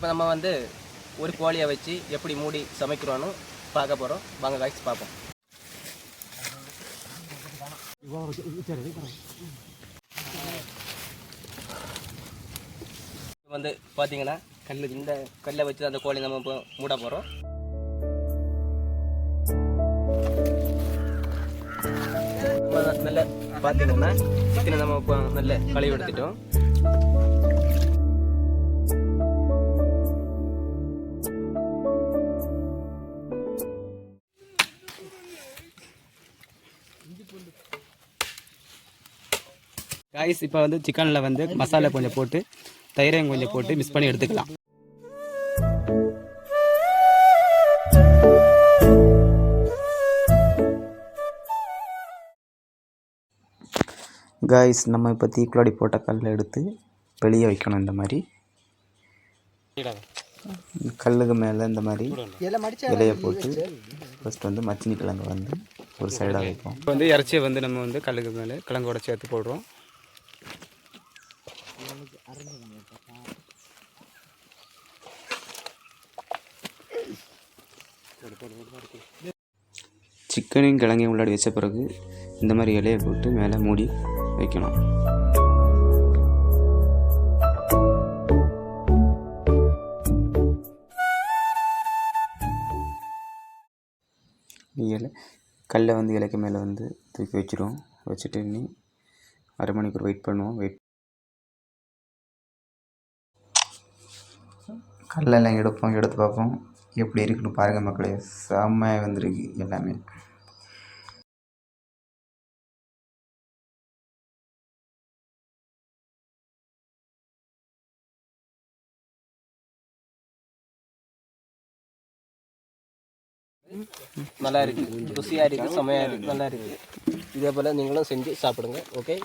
இப்போ நம்ம வந்து ஒரு கோழியை வச்சு எப்படி மூடி சமைக்கிறோன்னு பார்க்க போகிறோம். வாங்க காய்ச்சி பார்ப்போம். வந்து பார்த்தீங்கன்னா இந்த கல்லை வச்சு அந்த கோழி நம்ம இப்போ மூட போகிறோம். நல்ல பார்த்தீங்கன்னா சிக்கனை நம்ம இப்போ நல்ல கழுவி எடுத்துட்டோம். காய்ஸ் இப்போ வந்து சிக்கனில் வந்து மசாலா கொஞ்சம் போட்டு தயிரையும் கொஞ்சம் போட்டு மிக்ஸ் பண்ணி எடுத்துக்கலாம். காய்ஸ் நம்ம இப்போ தீக்குளாடி போட்ட கல்லை எடுத்து வெளியே வைக்கணும். இந்த மாதிரி கல்லுக்கு மேலே இந்த மாதிரி இலையை போட்டு ஃபஸ்ட் வந்து மச்சினி கிழங்கு வந்து ஒரு சைடாக வைப்போம். இப்போ வந்து இறைச்சியை வந்து நம்ம வந்து கல்லுக்கு மேலே கிழங்கோட சேர்த்து போடுறோம். சிக்கனையும் கிழங்கையும் உள்ளாடி வச்ச பிறகு இந்த மாதிரி இலையை போட்டு மேலே மூடி வைக்கணும். இலை கல்லை வந்து இலைக்கு மேலே வந்து தூக்கி வச்சிடுவோம். வச்சுட்டு இனி அரை மணிக்கூர் வெயிட் பண்ணுவோம். கல்லெல்லாம் எடுத்து பார்ப்போம் எப்படி இருக்குன்னு பாருங்கள் மக்களே. செம்மையாக வந்திருக்கு எல்லாமே. நல்லா இருக்குது, ருசியாக இருக்குது, செம்மையாக இருக்குது, நல்லா இருக்குது. இதே போல் நீங்களும் செஞ்சு சாப்பிடுங்க. ஓகே.